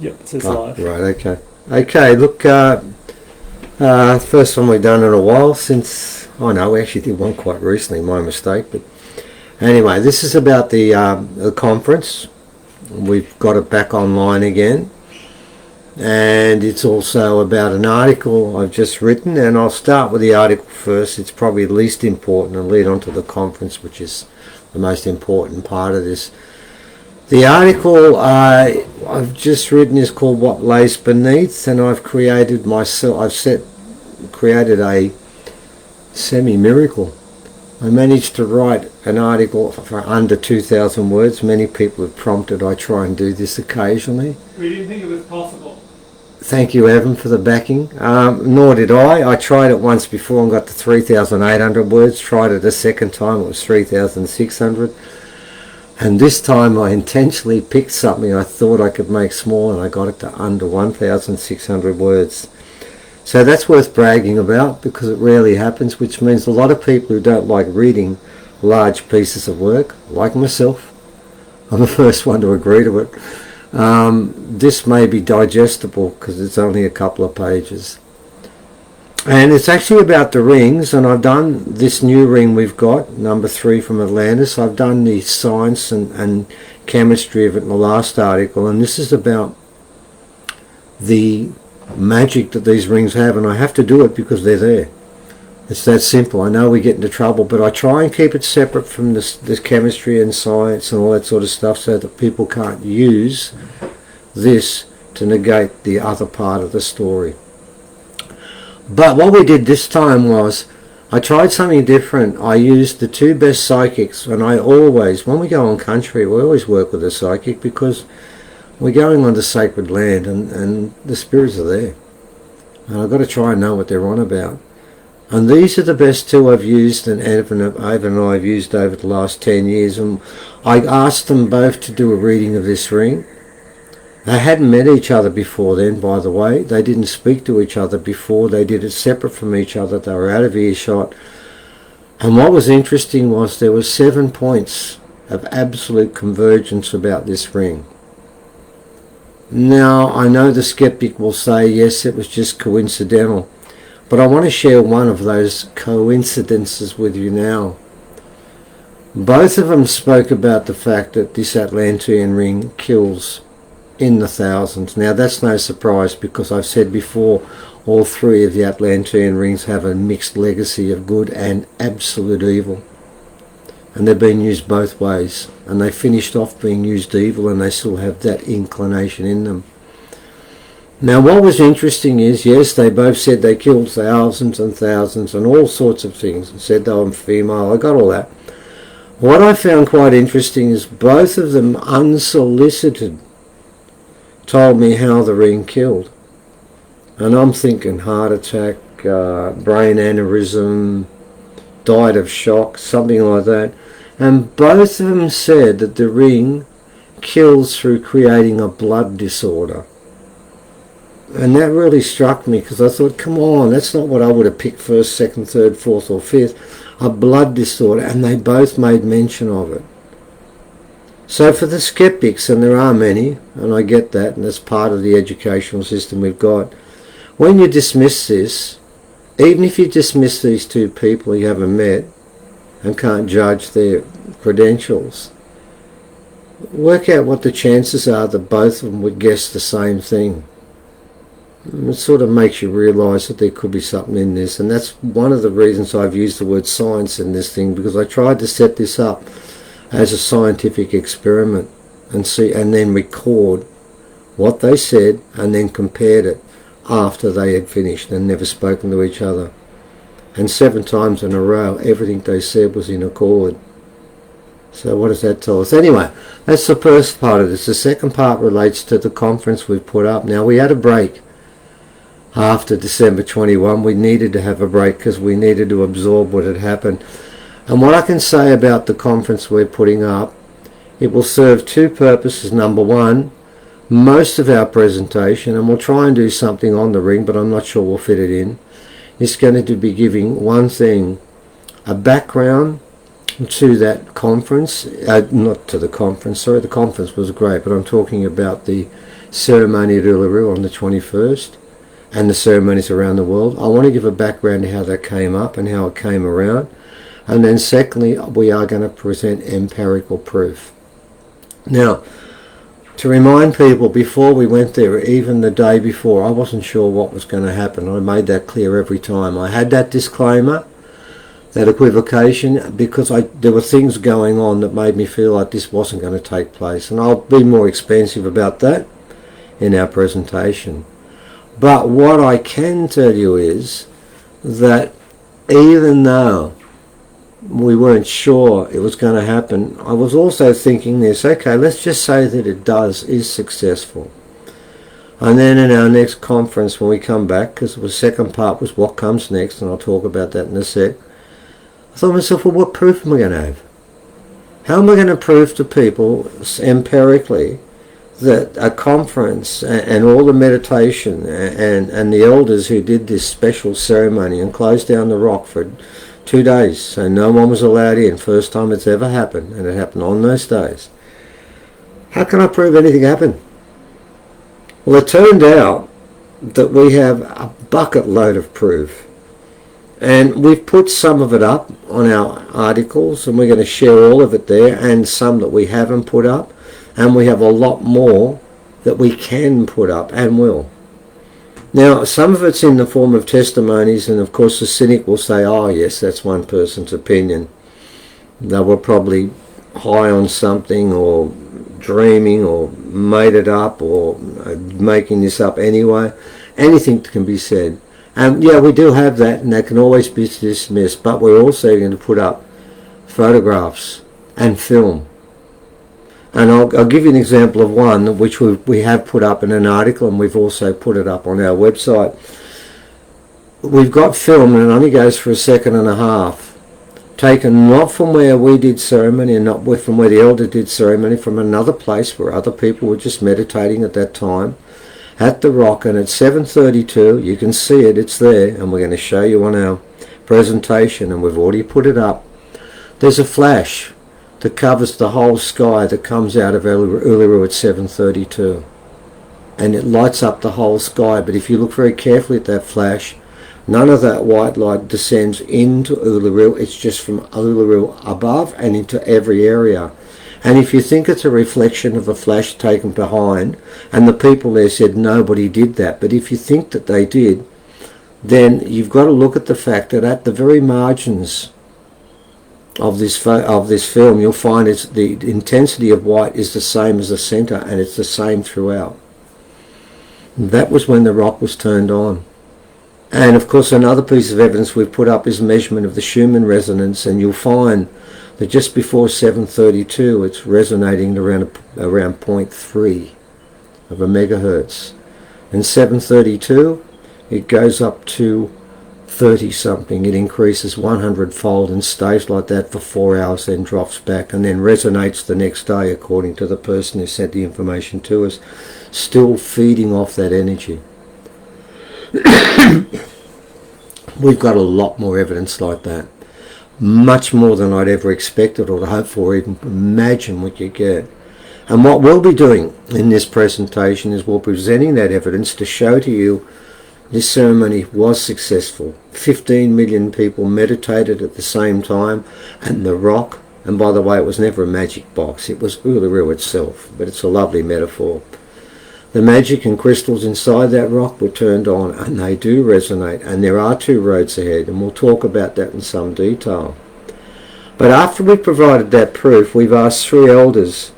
Yep, it says live. Right, okay. Okay, look, first one we've done in a while since, no, we actually did one quite recently, my mistake, but anyway, this is about the conference. We've got it back online again, and it's also about an article I've just written, and I'll start with the article first. It's probably least important and lead on to the conference, which is the most important part of this. The article I've just written is called What Lays Beneath, and I've created a semi-miracle. I managed to write an article for under 2,000 words. Many people have prompted I try and do this occasionally. We didn't think it was possible. Thank you, Evan, for the backing. Nor did I. I tried it once before and got to 3,800 words. Tried it a second time, it was 3,600. And this time I intentionally picked something I thought I could make small, and I got it to under 1,600 words. So that's worth bragging about, because it rarely happens, which means a lot of people who don't like reading large pieces of work, like myself, I'm the first one to agree to it, this may be digestible because it's only a couple of pages. And it's actually about the rings, and I've done this new ring we've got, number 3 from Atlantis. I've done the science and chemistry of it in the last article, and this is about the magic that these rings have, and I have to do it because they're there. It's that simple. I know we get into trouble, but I try and keep it separate from this chemistry and science and all that sort of stuff, so that people can't use this to negate the other part of the story. But what we did this time was, I tried something different. I used the 2 best psychics, and I always, when we go on country, we always work with a psychic, because we're going onto sacred land, and the spirits are there. And I've got to try and know what they're on about. And these are the best 2 I've used, and Evan and I have used over the last 10 years. And I asked them both to do a reading of this ring. They hadn't met each other before then, by the way. They didn't speak to each other before. They did it separate from each other. They were out of earshot. And what was interesting was there were 7 points of absolute convergence about this ring. Now, I know the skeptic will say, yes, it was just coincidental. But I want to share one of those coincidences with you now. Both of them spoke about the fact that this Atlantean ring kills in the thousands. Now, that's no surprise, because I've said before, all 3 of the Atlantean rings have a mixed legacy of good and absolute evil. And they've been used both ways. And they finished off being used evil, and they still have that inclination in them. Now, what was interesting is, yes, they both said they killed thousands and thousands and all sorts of things, and said they were female. I got all that. What I found quite interesting is both of them, unsolicited, told me how the ring killed. And I'm thinking heart attack, brain aneurysm, died of shock, something like that. And both of them said that the ring kills through creating a blood disorder. And that really struck me, because I thought, come on, that's not what I would have picked first, second, third, fourth or fifth. A blood disorder, and they both made mention of it. So for the skeptics, and there are many, and I get that, and that's part of the educational system we've got, when you dismiss this, even if you dismiss these 2 people you haven't met and can't judge their credentials, work out what the chances are that both of them would guess the same thing. It sort of makes you realise that there could be something in this, and that's one of the reasons I've used the word science in this thing, because I tried to set this up as a scientific experiment and then record what they said, and then compared it after they had finished and never spoken to each other. And 7 times in a row, everything they said was in accord. So what does that tell us? Anyway, that's the first part of this. The second part relates to the conference we've put up. Now, we had a break after December 21. We needed to have a break because we needed to absorb what had happened. And what I can say about the conference we're putting up, it will serve 2 purposes. Number 1, most of our presentation, and we'll try and do something on the ring, but I'm not sure we'll fit it in, is going to be giving one thing, a background to that conference, not to the conference, sorry, the conference was great, but I'm talking about the ceremony at Uluru on the 21st and the ceremonies around the world. I want to give a background to how that came up and how it came around. And then secondly, we are going to present empirical proof. Now, to remind people, before we went there, even the day before, I wasn't sure what was going to happen. I made that clear every time. I had that disclaimer, that equivocation, because there were things going on that made me feel like this wasn't going to take place. And I'll be more expansive about that in our presentation. But what I can tell you is that even though we weren't sure it was going to happen, I was also thinking this, okay, let's just say that it is successful. And then in our next conference, when we come back, because the second part was what comes next, and I'll talk about that in a sec, I thought to myself, well, what proof am I going to have? How am I going to prove to people empirically that a conference and all the meditation and the elders who did this special ceremony and closed down the rock for 2 days, so no one was allowed in, first time it's ever happened, and it happened on those days. How can I prove anything happened? Well, it turned out that we have a bucket load of proof. And we've put some of it up on our articles, and we're going to share all of it there, and some that we haven't put up. And we have a lot more that we can put up and will. Now, some of it's in the form of testimonies, and of course the cynic will say, oh yes, that's one person's opinion. They were probably high on something, or dreaming, or made it up, or making this up anyway. Anything can be said. And yeah, we do have that, and that can always be dismissed, but we're also going to put up photographs and film. And I'll give you an example of one which we have put up in an article, and we've also put it up on our website. We've got film, and it only goes for 1.5 seconds, taken not from where we did ceremony and not from where the elder did ceremony, from another place where other people were just meditating at that time, at the rock, and at 7:32, you can see it, it's there, and we're going to show you on our presentation, and we've already put it up. There's a flash that covers the whole sky that comes out of Uluru at 7:32, and it lights up the whole sky. But if you look very carefully at that flash, none of that white light descends into Uluru. It's just from Uluru above and into every area. And if you think it's a reflection of a flash taken behind, and the people there said nobody did that, but if you think that they did, then you've got to look at the fact that at the very margins of this film, you'll find the intensity of white is the same as the center, and it's the same throughout. That was when the rock was turned on. And of course, another piece of evidence we've put up is measurement of the Schumann resonance, and you'll find that just before 7:32, it's resonating around 0.3 of a megahertz. And 7:32, it goes up to 30 something. It increases 100-fold and stays like that for 4 hours, then drops back, and then resonates the next day, according to the person who sent the information to us, still feeding off that energy. We've got a lot more evidence like that. Much more than I'd ever expected or hope for, or even imagine what you get. And what we'll be doing in this presentation is we'll be presenting that evidence to show to you this ceremony was successful. 15 million people meditated at the same time, and the rock, and by the way, it was never a magic box, it was Uluru itself, but it's a lovely metaphor. The magic and crystals inside that rock were turned on, and they do resonate, and there are 2 roads ahead, and we'll talk about that in some detail. But after we've provided that proof, we've asked 3 elders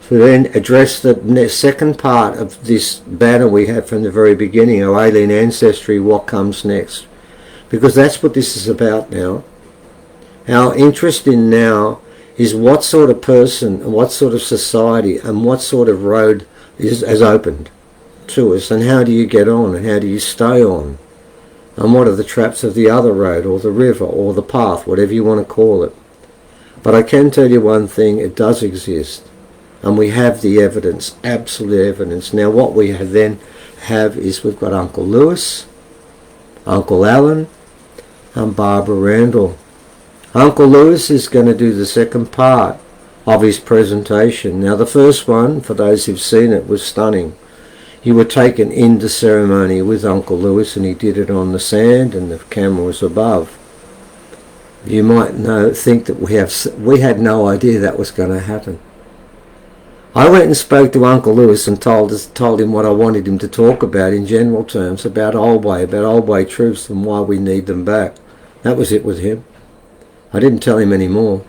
to then address the second part of this banner we have from the very beginning, our alien ancestry, what comes next. Because that's what this is about now. Our interest in now is what sort of person and what sort of society and what sort of road has opened to us, and how do you get on and how do you stay on, and what are the traps of the other road or the river or the path, whatever you want to call it. But I can tell you one thing, it does exist, and we have the evidence, absolute evidence. Now what we then have is we've got Uncle Lewis, Uncle Alan, and Barbara Randall. Uncle Lewis is going to do the second part of his presentation. Now the first one, for those who've seen it, was stunning. You were taken into ceremony with Uncle Lewis, and he did it on the sand, and the camera was above. You might think that we had no idea that was going to happen. I went and spoke to Uncle Lewis and told him what I wanted him to talk about in general terms, about old way truths and why we need them back. That was it with him. I didn't tell him any more.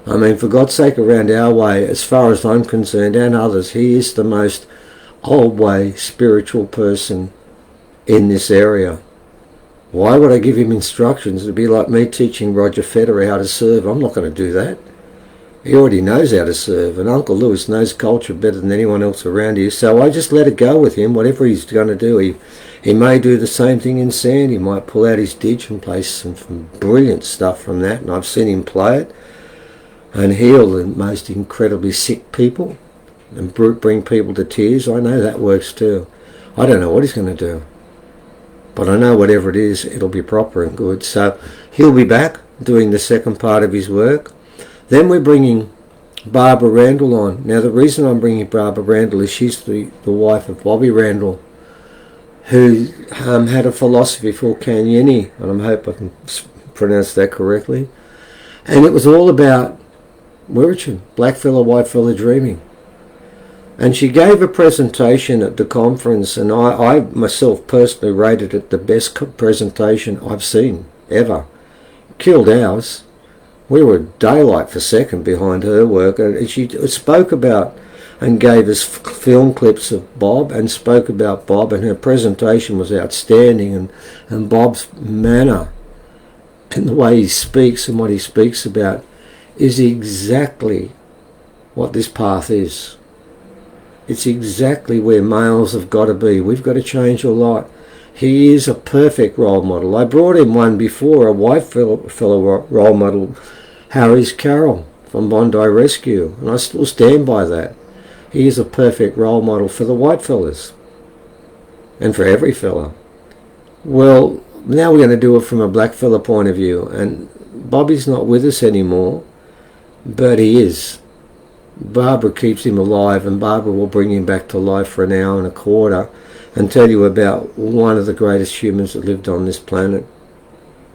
I mean, for God's sake, around our way, as far as I'm concerned, and others, he is the most old way spiritual person in this area. Why would I give him instructions? It'd be like me teaching Roger Federer how to serve. I'm not going to do that. He already knows how to serve, and Uncle Lewis knows culture better than anyone else around here, so I just let it go with him, whatever he's going to do. He may do the same thing in sand. He might pull out his didge and play some brilliant stuff from that, and I've seen him play it and heal the most incredibly sick people and bring people to tears. I know that works too. I don't know what he's going to do, but I know whatever it is, it'll be proper and good. So he'll be back doing the second part of his work. Then we're bringing Barbara Randall on. Now the reason I'm bringing Barbara Randall is she's the wife of Bobby Randall, who had a philosophy called Kanyini, and I hope I can pronounce that correctly. And it was all about Wirichin, black fella, white fella dreaming. And she gave a presentation at the conference, and I myself personally rated it the best presentation I've seen ever. Killed ours. We were daylight for second behind her work, and she spoke about and gave us film clips of Bob and spoke about Bob, and her presentation was outstanding, and Bob's manner and the way he speaks and what he speaks about is exactly what this path is. It's exactly where males have got to be. We've got to change a lot. He is a perfect role model. I brought him one before, a white fellow role model, Harry's Carroll from Bondi Rescue, and I still stand by that. He is a perfect role model for the white fellas and for every fella. Well, now we're going to do it from a black fella point of view, and Bobby's not with us anymore, but he is. Barbara keeps him alive, and Barbara will bring him back to life for an hour and a quarter and tell you about one of the greatest humans that lived on this planet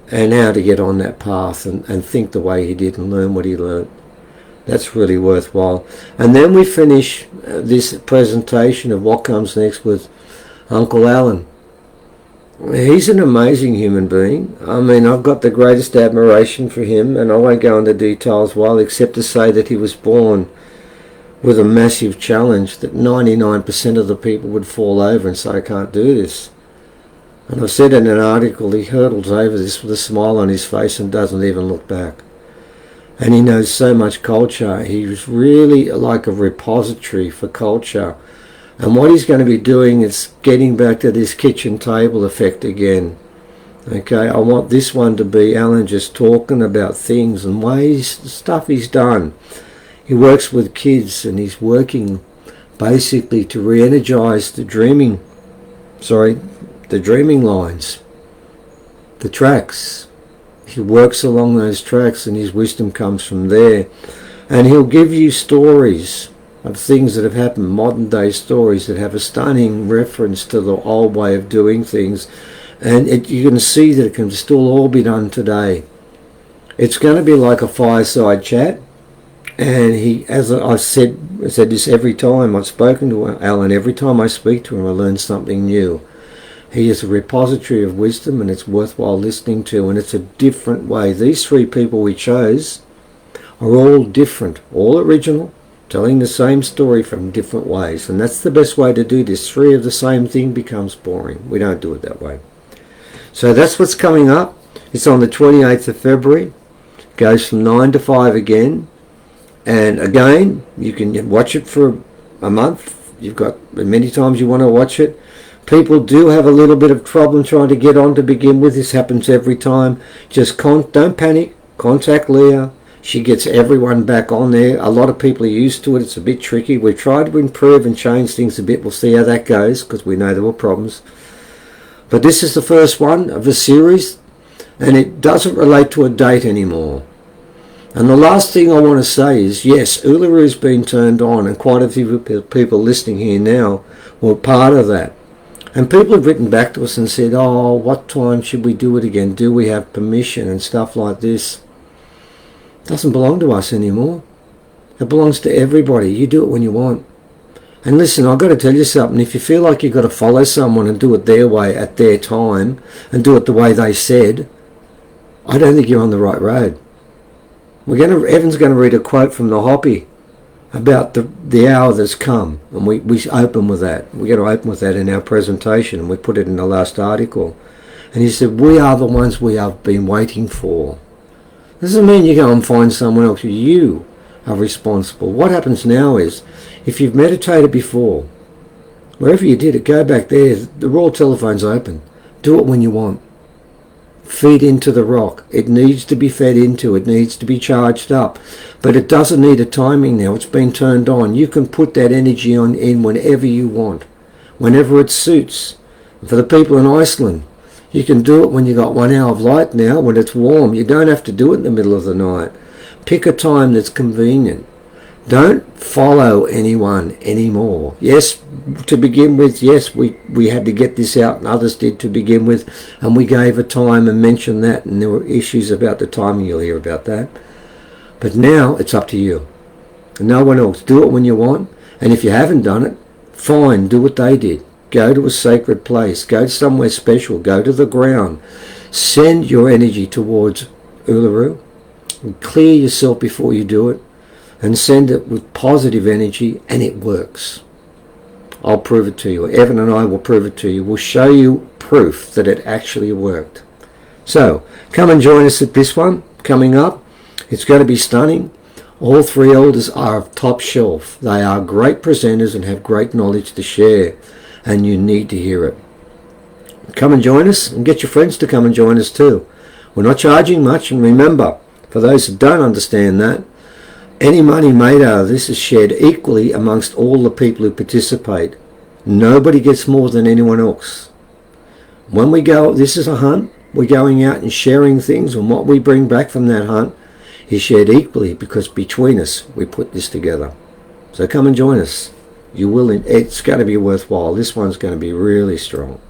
and how to get on that path and think the way he did and learn what he learned. That's really worthwhile. And then we finish this presentation of what comes next with Uncle Alan. He's an amazing human being. I mean, I've got the greatest admiration for him, and I won't go into details while except to say that he was born with a massive challenge that 99% of the people would fall over and say, I can't do this. And I've said in an article, he hurdles over this with a smile on his face and doesn't even look back. And he knows so much culture. He's really like a repository for culture. And what he's going to be doing is getting back to this kitchen table effect again. Okay, I want this one to be Alan just talking about things and ways, stuff he's done. He works with kids, and he's working basically to re-energize the dreaming lines, the tracks. He works along those tracks, and his wisdom comes from there. And he'll give you stories of things that have happened, modern day stories that have a stunning reference to the old way of doing things. And you can see that it can still all be done today. It's going to be like a fireside chat. And he, as I've said this every time I've spoken to Alan, every time I speak to him, I learn something new. He is a repository of wisdom, and it's worthwhile listening to, and it's a different way. These three people we chose are all different, all original, telling the same story from different ways, and that's the best way to do this. Three of the same thing becomes boring. We don't do it that way. So that's what's coming up. It's on the 28th of February. It goes from 9 to 5 again. And again, you can watch it for a month. You've got many times you want to watch it. People do have a little bit of problem trying to get on to begin with. This happens every time. Just don't panic. Contact Leah. She gets everyone back on there. A lot of people are used to it. It's a bit tricky. We've tried to improve and change things a bit. We'll see how that goes, because we know there were problems. But this is the first one of a series. and it doesn't relate to a date anymore. And the last thing I want to say is, yes, Uluru been turned on, and quite a few people listening here now were part of that. And people have written back to us and said, oh, what time should we do it again? Do we have permission and stuff like this? It doesn't belong to us anymore. It belongs to everybody. You do it when you want. And listen, I've got to tell you something. If you feel like you've got to follow someone and do it their way at their time and do it the way they said, I don't think you're on the right road. Evan's going to read a quote from the Hoppy about the hour that's come, and we open with that. We're going to open with that in our presentation, and we put it in the last article. And he said, we are the ones we have been waiting for. This doesn't mean you go and find someone else. You are responsible. What happens now is, if you've meditated before, wherever you did it, go back there. The Royal Telephone's open. Do it when you want. Feed into the rock. It needs to be fed into. It needs to be charged up. But it doesn't need a timing now. It's been turned on. You can put that energy in whenever you want, whenever it suits. For the people in Iceland, you can do it when you got 1 hour of light now, when it's warm. You don't have to do it in the middle of the night. Pick a time that's convenient. Don't follow anyone anymore. Yes, to begin with, yes, we had to get this out, and others did to begin with, and we gave a time and mentioned that, and there were issues about the timing. You'll hear about that. But now it's up to you. And no one else. Do it when you want, and if you haven't done it, fine, do what they did. Go to a sacred place. Go to somewhere special. Go to the ground. Send your energy towards Uluru. And clear yourself before you do it. And send it with positive energy, and it works. I'll prove it to you. Evan and I will prove it to you. We'll show you proof that it actually worked. So, come and join us at this one coming up. It's going to be stunning. All three elders are of top shelf. They are great presenters and have great knowledge to share, and you need to hear it. Come and join us, and get your friends to come and join us too. We're not charging much, and remember, for those who don't understand that, any money made out of this is shared equally amongst all the people who participate. Nobody gets more than anyone else. When we go, this is a hunt, we're going out and sharing things, and what we bring back from that hunt is shared equally, because between us we put this together. So come and join us. You will. It's going to be worthwhile. This one's going to be really strong.